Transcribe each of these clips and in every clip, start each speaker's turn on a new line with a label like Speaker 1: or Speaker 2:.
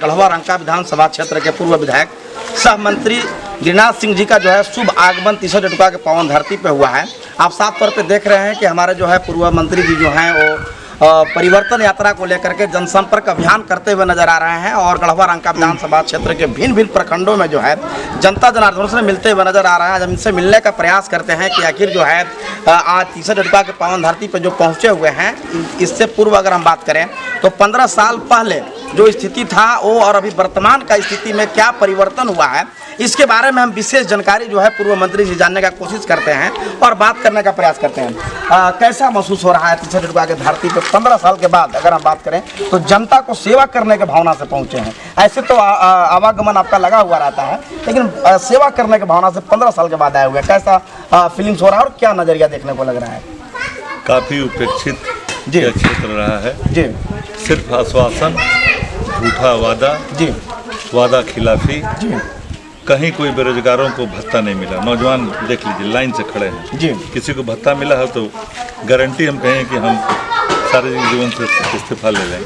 Speaker 1: गढ़वा रंका विधानसभा क्षेत्र के पूर्व विधायक सह मंत्री गिरिनाथ सिंह जी का जो है शुभ आगमन तीसरा जटुका के पावन धरती पे हुआ है। आप साफ तौर पे देख रहे हैं कि हमारे जो है पूर्व मंत्री जी जो हैं वो परिवर्तन यात्रा को लेकर के जनसंपर्क अभियान करते हुए नजर आ रहे हैं और गढ़वा रंका विधानसभा क्षेत्र के भिन्न भिन्न प्रखंडों में जो है जनता जनार्दन से मिलते हुए नजर आ रहा है। जब इनसे मिलने का प्रयास करते हैं कि आखिर जो है आज तीसरा जटुका के पावन धरती पर जो पहुंचे हुए हैं, इससे पूर्व अगर हम बात करें तो 15 साल पहले जो स्थिति था वो और अभी वर्तमान का स्थिति में क्या परिवर्तन हुआ है, इसके बारे में हम विशेष जानकारी जो है पूर्व मंत्री से जानने का कोशिश करते हैं और बात करने का प्रयास करते हैं। कैसा महसूस हो रहा है तीसरा जटुका के धरती पर 15 साल के बाद अगर हम बात करें तो जनता को सेवा करने के भावना से पहुंचे हैं। ऐसे तो आवागमन आपका लगा हुआ रहता है, लेकिन सेवा करने के भावना से 15 साल के बाद आए हुए, कैसा फीलिंग्स हो रहा है और क्या नजरिया देखने को लग रहा है?
Speaker 2: काफ़ी उपेक्षित क्षेत्र रहा है
Speaker 1: जी।
Speaker 2: सिर्फ आश्वासन, झूठा वादा
Speaker 1: जी,
Speaker 2: वादा खिलाफी
Speaker 1: जी,
Speaker 2: कहीं कोई बेरोजगारों को भत्ता नहीं मिला। नौजवान देख लीजिए लाइन से खड़े हैं
Speaker 1: जी।
Speaker 2: किसी को भत्ता मिला हो तो गारंटी हम कहें कि हम सार्वजनिक जीवन से इस्तीफा ले लें,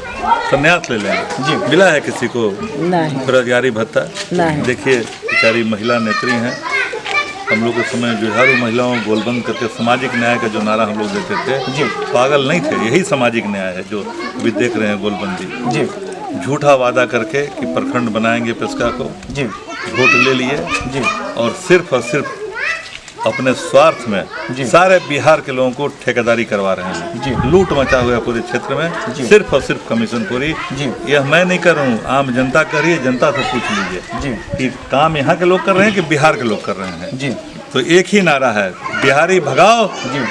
Speaker 2: संन्यास ले लें
Speaker 1: जी।
Speaker 2: मिला है किसी को बेरोजगारी भत्ता? देखिए बेचारी महिला नेत्री हैं, हम लोग उस समय जुझारू महिलाओं गोलबंद करके सामाजिक न्याय का जो नारा हम लोग देते थे
Speaker 1: जी,
Speaker 2: पागल नहीं थे, यही सामाजिक न्याय है जो अभी देख रहे हैं गोलबंदी
Speaker 1: जी।
Speaker 2: झूठा वादा करके कि प्रखंड बनाएंगे पेस्का को
Speaker 1: जी,
Speaker 2: वोट ले लिए
Speaker 1: जी,
Speaker 2: और सिर्फ अपने स्वार्थ में सारे बिहार के लोगों को ठेकेदारी करवा रहे हैं
Speaker 1: जी।
Speaker 2: लूट मचा हुआ है पूरे क्षेत्र में
Speaker 1: जी।
Speaker 2: सिर्फ और सिर्फ कमीशनखोरी। यह मैं नहीं कर रहा हूँ, आम जनता कर रही है, जनता से पूछ लीजिए कि काम यहाँ के लोग कर रहे हैं कि बिहार के लोग कर रहे हैं
Speaker 1: जी।
Speaker 2: तो एक ही नारा है, बिहारी भगाओ
Speaker 1: जी,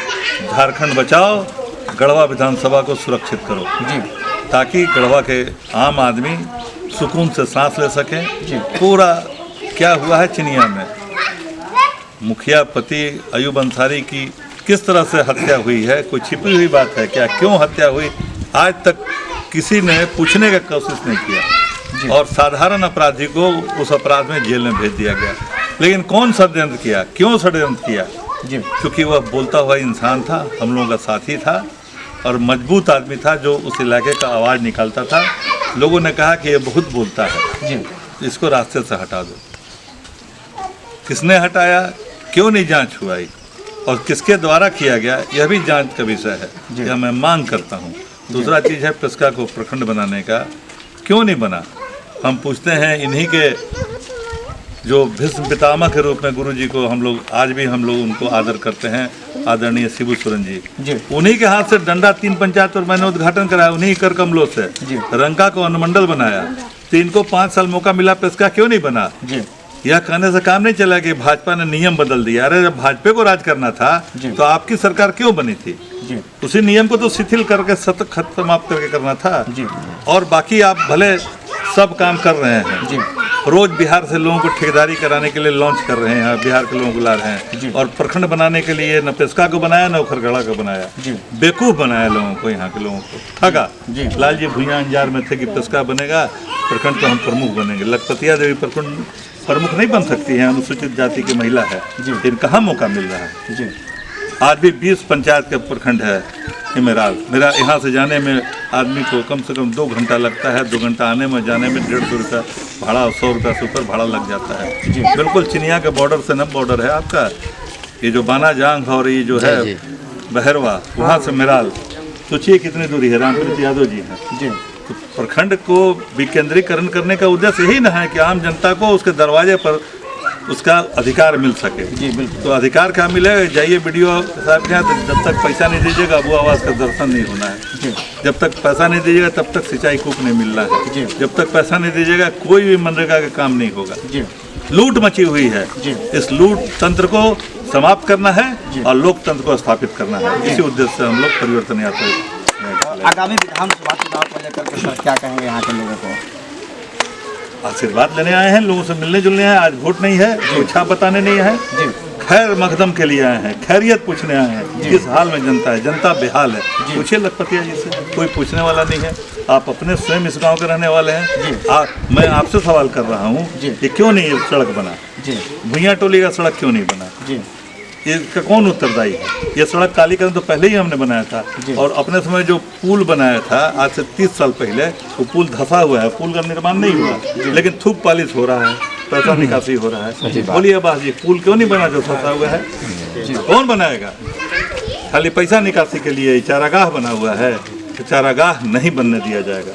Speaker 2: झारखंड बचाओ, गढ़वा विधानसभा को सुरक्षित करो
Speaker 1: जी,
Speaker 2: ताकि गढ़वा के आम आदमी सुकून से सांस ले सकें।
Speaker 1: जी।
Speaker 2: पूरा क्या हुआ है चिनिया में, मुखिया पति अयूब अंसारी की किस तरह से हत्या हुई है, कोई छिपी हुई बात है क्या? क्यों हत्या हुई आज तक किसी ने पूछने का कोशिश नहीं किया और साधारण अपराधी को उस अपराध में जेल में भेज दिया गया। लेकिन कौन षड्यंत्र किया, क्यों षड्यंत्र किया? क्योंकि वह बोलता हुआ इंसान था, हम लोगों का साथी था और मजबूत आदमी था जो उस इलाके का आवाज़ निकालता था। लोगों ने कहा कि ये बहुत बोलता है, इसको रास्ते से हटा दो। किसने हटाया, क्यों नहीं जांच हुई और किसके द्वारा किया गया, यह भी जांच का विषय है, यह मैं मांग करता हूँ। दूसरा चीज़ है पेस्का को प्रखंड बनाने का, क्यों नहीं बना? हम पूछते हैं इन्हीं के जो भीष्म पितामह के रूप में गुरुजी को हम लोग आज भी हम लोग उनको आदर करते हैं, आदरणीय शिबू सोरेन जी। उन्हीं के हाथ से डंडा 3 पंचायत पर मैंने उद्घाटन कराया, उन्हीं कर कमलों से रंका को अनुमंडल बनाया। तो इनको 5 साल मौका मिला, पेस्का क्यों नहीं बना? यह कहने से काम नहीं चला कि भाजपा ने नियम बदल दिया। अरे जब भाजपा को राज करना था तो आपकी सरकार क्यों बनी थी? उसी नियम को तो शिथिल करके समाप्त करके करना था। और बाकी आप भले सब काम कर रहे हैं, रोज बिहार से लोगों को ठेकेदारी कराने के लिए लॉन्च कर रहे हैं, बिहार के लोगों को ला रहे हैं और प्रखंड बनाने के लिए न पेस्का को बनाया न उखरगढ़ा को बनाया, बेवकूफ़ बनाया लोगों को, यहाँ के लोगों को ठगा। लालजी भुइयां अंजार में थे कि पेस्का बनेगा, प्रखंड का हम प्रमुख बनेंगे। लखपतिया देवी प्रखंड प्रमुख नहीं बन सकती है, अनुसूचित जाति की महिला है, इन कहाँ मौका मिल रहा है? आज भी 20 पंचायत के प्रखंड है हिमेराल। मेरा यहाँ से जाने में आदमी को कम से कम 2 घंटा लगता है, 2 घंटा आने में, जाने में 150 रुपया भाड़ा, 100 रुपया से ऊपर भाड़ा लग जाता है। बिल्कुल चिनिया के बॉर्डर से न बॉर्डर है आपका, ये जो बाना जांग और ये जो है बहरवा, वहाँ से मेराल सोचिए कितनी दूरी है। रामप्रीत यादव जी हैं। तो प्रखंड को विकेंद्रीकरण करने का उद्देश्य यही ना है कि आम जनता को उसके दरवाजे पर उसका अधिकार मिल सके। तो अधिकार क्या मिलेगा? जाइए वीडियो साहब के यहाँ, तो जब तक पैसा नहीं दीजिएगा वो आवाज़ का दर्शन नहीं होना है। जब तक पैसा नहीं दीजिएगा तब तक सिंचाई कूप नहीं मिलना है। जब तक पैसा नहीं दीजिएगा कोई भी मनरेगा का काम नहीं होगा। लूट मची हुई है, इस लूट तंत्र को समाप्त करना है और लोकतंत्र को स्थापित करना है। इसी उद्देश्य से हम लोग परिवर्तन यात्रा।
Speaker 1: आगामी विधानसभा चुनाव को लेकर के सर क्या कहेंगे यहाँ के लोगों को?
Speaker 2: आशीर्वाद लेने आए हैं, लोगों से मिलने जुलने आए। आज वोट नहीं है, इच्छा बताने नहीं है, खैर मकदम के लिए आए हैं, खैरियत पूछने आए हैं। किस हाल में जनता है, जनता बेहाल है। पूछिए लखपतिया जी से, कोई पूछने वाला नहीं है। आप अपने स्वयं इस गांव के रहने वाले हैं। मैं आपसे सवाल कर रहा हूँ कि क्यों नहीं ये सड़क बना, भुइयां टोली का सड़क क्यों नहीं बना? इसका कौन उत्तरदायी है? ये सड़क कालीकरण तो पहले ही हमने बनाया था, और अपने समय जो पुल बनाया था आज से 30 साल पहले, वो पुल धंसा हुआ है, पुल का निर्माण नहीं हुआ, लेकिन थूक पालिश हो रहा है, पैसा निकासी हो रहा है। बोलिए अब्बास जी, पुल क्यों नहीं बना जो धंसा हुआ है? कौन बनाएगा? खाली पैसा निकासी के लिए चारागाह बना हुआ है, तो चारागाह नहीं बनने दिया जाएगा।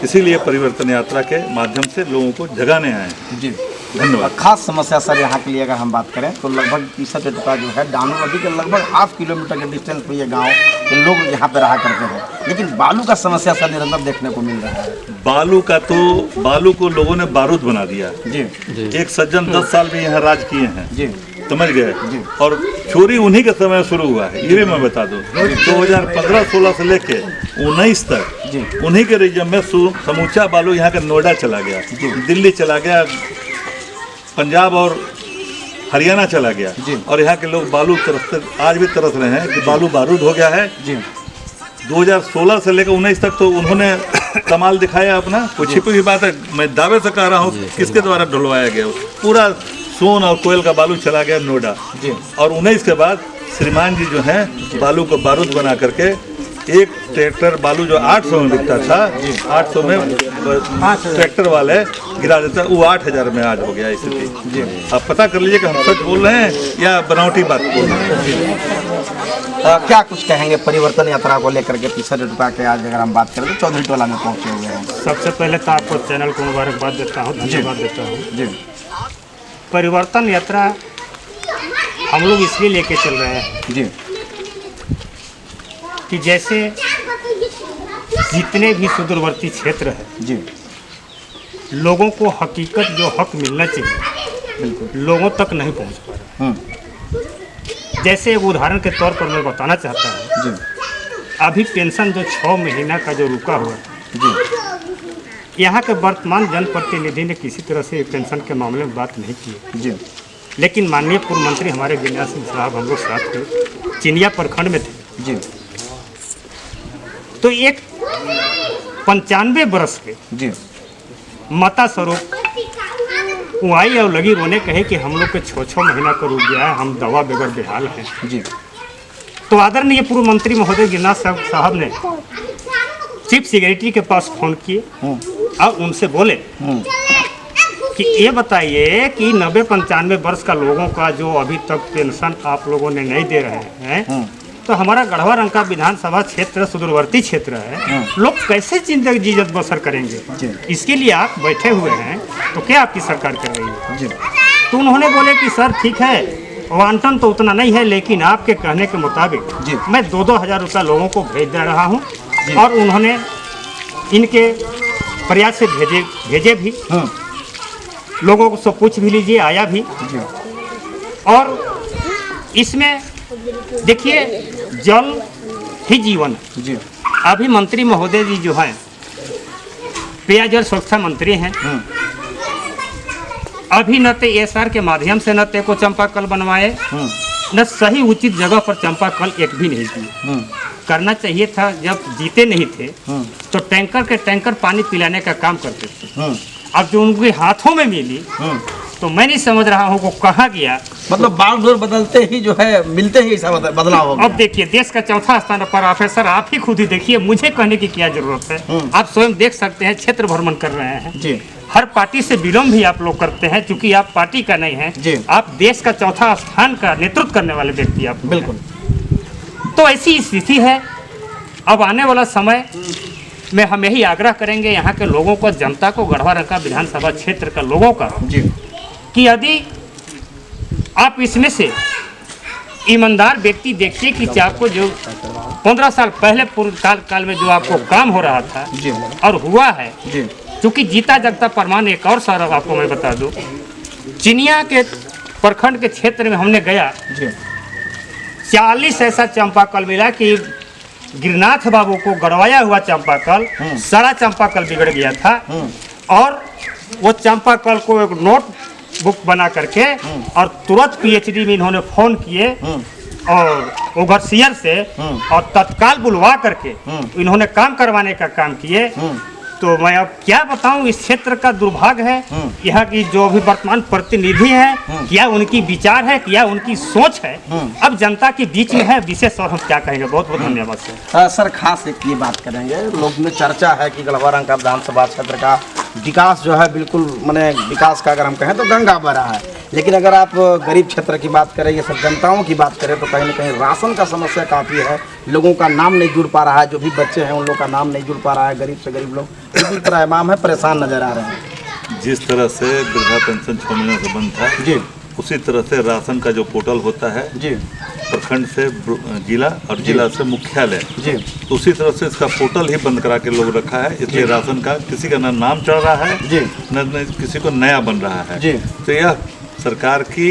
Speaker 2: इसीलिए परिवर्तन यात्रा के माध्यम से लोगों को जगाने आए हैं।
Speaker 1: जी,
Speaker 2: धन्यवाद।
Speaker 1: खास समस्या सर यहाँ के लिए अगर हम बात करें तो लगभग 30 टुकड़ा जो है डानू नदी के लगभग 1/2 किलोमीटर के डिस्टेंस पे ये गांव के लोग यहाँ पे रहा करते हैं, लेकिन बालू का समस्या सर निरंतर देखने को मिल रहा है।
Speaker 2: बालू को लोगों ने बारूद बना दिया।
Speaker 1: जी,
Speaker 2: एक सज्जन 10 साल भी यहाँ राज किए हैं,
Speaker 1: जी,
Speaker 2: समझ गए, और चोरी उन्हीं के समय शुरू हुआ है। ये भी मैं बता दूं, 2015-16 से लेके 19 तक उन्हीं के रीजन में समूचा बालू यहाँ का नोएडा चला गया, दिल्ली चला गया, पंजाब और हरियाणा चला गया, और यहाँ के लोग बालू तरसते आज भी तरस रहे हैं कि बालू बारूद हो गया है। 2016 से लेकर 19 तक तो उन्होंने कमाल दिखाया अपना। कुछ छिपी हुई बात है, मैं दावे से कह रहा हूँ किसके द्वारा ढुलवाया गया, पूरा सोन और कोयल का बालू चला गया नोएडा। और 19 के बाद श्रीमान जी जो हैं बालू को बारूद बना करके एक ट्रैक्टर बालू जो 800 में बिकता था, 800 में ट्रैक्टर वाले गिरा देता, वो 8000 में आज हो गया स्थिति। आप पता कर लीजिए कि हम सच बोल रहे हैं या बनावटी बात बोल रहे हैं।
Speaker 1: क्या कुछ कहेंगे परिवर्तन यात्रा को लेकर के? 30 टुकड़ा के आज अगर हम बात करें तो चौधरी टोला में पहुँचे हुए हैं।
Speaker 3: सबसे पहले तो आपको चैनल को मुबारकबाद देता हूँ, धन्यवाद देता हूँ।
Speaker 1: जी,
Speaker 3: परिवर्तन यात्रा हम लोग इसलिए लेके चल रहे हैं
Speaker 1: जी,
Speaker 3: कि जैसे जितने भी सुदूरवर्ती क्षेत्र है,
Speaker 1: जी,
Speaker 3: लोगों को हकीकत जो हक मिलना चाहिए लोगों तक नहीं पहुंच पा रहा। जैसे एक उदाहरण के तौर पर मैं बताना चाहता हूँ,
Speaker 1: जी,
Speaker 3: अभी पेंशन जो 6 महीना का जो रुका हुआ है,
Speaker 1: जी,
Speaker 3: यहाँ के वर्तमान जनप्रतिनिधि ने किसी तरह से पेंशन के मामले में बात नहीं की।
Speaker 1: जी,
Speaker 3: लेकिन माननीय पूर्व मंत्री हमारे गिरनार सिंह साहब हम लोग साथ थे, चिनिया प्रखंड में थे।
Speaker 1: जी,
Speaker 3: तो एक 95 बरस के
Speaker 1: जी,
Speaker 3: माता स्वरूप वो आई और लगी रोने, कहे कि हम लोग के 6 महीना का रुक गया है, हम दवा बगैर बेहाल हैं।
Speaker 1: जी,
Speaker 3: तो आदरणीय पूर्व मंत्री महोदय गिरनार साहब ने चीफ सेक्रेटरी के पास फोन किए और उनसे बोले कि ये बताइए कि 90-95 वर्ष का लोगों का जो अभी तक पेंशन आप लोगों ने नहीं दे रहे हैं, तो हमारा गढ़वा रंका विधानसभा क्षेत्र सुदूरवर्ती क्षेत्र है, लोग कैसे जिंदगी जीजत बसर करेंगे? इसके लिए आप बैठे हुए हैं, तो क्या आपकी सरकार कर रही है? तो उन्होंने बोले कि सर ठीक है, वांटन तो उतना नहीं है, लेकिन आपके कहने के मुताबिक मैं 2-2 हज़ार रुपया लोगों को भेज दे रहा हूँ। और उन्होंने इनके प्रयास से भेजे भी, लोगों को सब पूछ भी लीजिए, आया भी। और इसमें देखिए जल ही जीवन है। अभी मंत्री महोदय जी जो हैं पेयजल स्वच्छता मंत्री हैं, अभी न तो एसआर के माध्यम से न को चंपाकल बनवाए, न सही उचित जगह पर चंपाकल एक भी नहीं किए। करना चाहिए था, जब जीते नहीं थे तो टैंकर के टैंकर पानी पिलाने का काम करते थे। अब जो उनके हाथों में मिली तो मैं नहीं समझ रहा हूँ वो कहाँ गया।
Speaker 1: मतलब बागडोर बदलते ही जो है मिलते ही ऐसा बदलाव हो गया।
Speaker 3: अब देखिए देश का 4था स्थान पर प्रोफेसर आप ही खुद ही देखिए, मुझे कहने की क्या जरूरत है, आप स्वयं देख सकते हैं, क्षेत्र भ्रमण कर रहे हैं
Speaker 1: जी।
Speaker 3: हर पार्टी से बिलोंग भी आप लोग करते हैं, क्योंकि आप पार्टी का नहीं है, आप देश का 4था स्थान का नेतृत्व करने वाले व्यक्ति आप।
Speaker 1: बिल्कुल।
Speaker 3: तो ऐसी स्थिति है। अब आने वाला समय में हम यही आग्रह करेंगे यहाँ के लोगों को, जनता को, गढ़वा रंका विधानसभा क्षेत्र का लोगों का
Speaker 1: जी, कि
Speaker 3: यदि आप इसमें से ईमानदार व्यक्ति देखिए कि आपको जो 15 साल पहले पूर्व काल में जो आपको काम हो रहा था
Speaker 1: जी,
Speaker 3: और हुआ है
Speaker 1: जी,
Speaker 3: क्योंकि जीता जगता प्रमाण एक और सारा आपको मैं बता दूं, चिनिया के प्रखंड के क्षेत्र में हमने गया, 40 ऐसा चंपाकल मिला कि गिरनाथ बाबू को गड़वाया हुआ चंपाकल, सारा चंपाकल बिगड़ गया था। और वो चंपाकल को एक नोट बुक बना करके और तुरंत पीएचडी में इन्होंने फोन किए और ओवरसीयर से और तत्काल बुलवा करके इन्होंने काम करवाने का काम किए। तो मैं अब क्या बताऊं, इस क्षेत्र का दुर्भाग्य है। यहाँ की जो भी वर्तमान प्रतिनिधि है, क्या उनकी विचार है, क्या उनकी सोच है, अब जनता के बीच में है विशेष। और हम क्या कहेंगे, बहुत बहुत धन्यवाद सर।
Speaker 1: सर खास एक ये बात करेंगे, लोग में चर्चा है कि गढ़वारंग का विधानसभा क्षेत्र का विकास जो है बिल्कुल माने विकास का अगर हम कहें तो गंगा बह रहा है, लेकिन अगर आप गरीब क्षेत्र की बात करें, ये सब जनताओं की बात करें तो कहीं ना कहीं राशन का समस्या काफ़ी है। लोगों का नाम नहीं जुड़ पा रहा है, जो भी बच्चे हैं उन लोग का नाम नहीं जुड़ पा रहा है, गरीब से गरीब लोग पूरी तरह इमाम है, परेशान नजर आ रहे हैं।
Speaker 2: जिस तरह से वृद्धा पेंशन 6 महीने से बंद था
Speaker 1: जी,
Speaker 2: उसी तरह से राशन का जो पोर्टल होता है
Speaker 1: जी,
Speaker 2: प्रखंड से जिला और जिला से मुख्यालय,
Speaker 1: जी,
Speaker 2: तो उसी तरह से इसका पोर्टल ही बंद करा के लोग रखा है। इसलिए राशन का किसी का न नाम चढ़ रहा है,
Speaker 1: जी,
Speaker 2: न किसी को नया बन रहा है।
Speaker 1: जी,
Speaker 2: तो यह सरकार की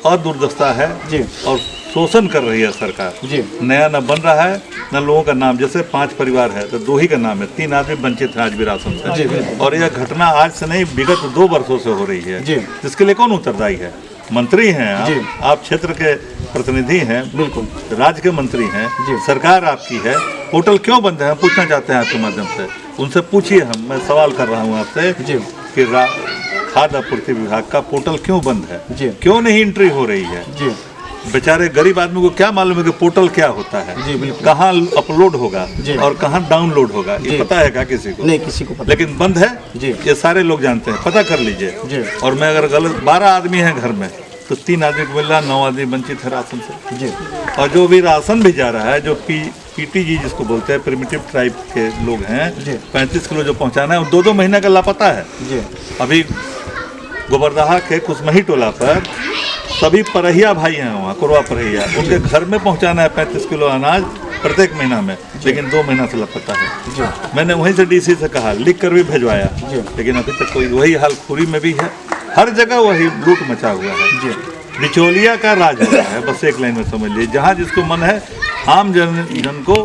Speaker 2: अदूरदर्शिता है
Speaker 1: जी,
Speaker 2: और शोषण कर रही है सरकार।
Speaker 1: जी,
Speaker 2: नया न बन रहा है, न लोगों का नाम, जैसे 5 परिवार है तो 2 ही का नाम है, 3 आदमी वंचित हैं आज भी राशन
Speaker 1: जी,
Speaker 2: से।
Speaker 1: बिल्कुल।
Speaker 2: और यह घटना आज से नहीं, विगत 2 वर्षों से हो रही है।
Speaker 1: जी।
Speaker 2: जिसके लिए कौन उत्तरदायी है? मंत्री हैं
Speaker 1: जी।
Speaker 2: आप क्षेत्र के प्रतिनिधि हैं,
Speaker 1: बिल्कुल,
Speaker 2: राज्य के मंत्री हैं,
Speaker 1: जी।
Speaker 2: सरकार आपकी है, पोर्टल क्यों बंद है? हम पूछना चाहते हैं आपके माध्यम से, उनसे पूछिए। मैं सवाल कर रहा हूँ आपसे
Speaker 1: जी,
Speaker 2: कि खाद्य आपूर्ति विभाग का पोर्टल क्यों बंद है?
Speaker 1: जी,
Speaker 2: क्यों नहीं एंट्री हो रही है?
Speaker 1: जी,
Speaker 2: बेचारे गरीब आदमी को क्या मालूम है कि पोर्टल क्या होता है,
Speaker 1: जी, बिल्कुल।
Speaker 2: कहाँ अपलोड होगा
Speaker 1: जी।
Speaker 2: और कहाँ डाउनलोड होगा,
Speaker 1: जी।
Speaker 2: ये पता है क्या किसी को?
Speaker 1: नहीं किसी को पता।
Speaker 2: लेकिन बंद है,
Speaker 1: जी।
Speaker 2: ये सारे लोग जानते हैं, पता कर लीजिए।
Speaker 1: जी।
Speaker 2: और मैं अगर गलत 12 आदमी हैं घर में तो 3 आदमी को मिल रहा, 9 आदमी वंचित है राशन से।
Speaker 1: जी,
Speaker 2: और जो भी राशन भी जा रहा है, जो पीटीजी जिसको बोलते हैं, प्रिमिटिव ट्राइब के लोग हैं,
Speaker 1: जी।
Speaker 2: 35 किलो जो पहुंचाना है, 2-2 महीने का लापता है।
Speaker 1: जी,
Speaker 2: अभी गोबरदहा के कुसमही टोला पर सभी परहिया भाई हैं, वहाँ कुरवा परहिया, उनके घर में पहुंचाना है 35 किलो अनाज प्रत्येक महीना में, लेकिन 2 महीना से लापता है।
Speaker 1: जी,
Speaker 2: मैंने वहीं से डीसी से कहा, लिख कर भी भिजवाया,
Speaker 1: जी।
Speaker 2: लेकिन अभी तक कोई, वही हाल खुरी में भी है, हर जगह वही लूट मचा हुआ है।
Speaker 1: जी,
Speaker 2: बिचौलिया का राज हो रहा है, बस एक लाइन में समझ लीजिए। जहाँ जिसको मन है आम जन को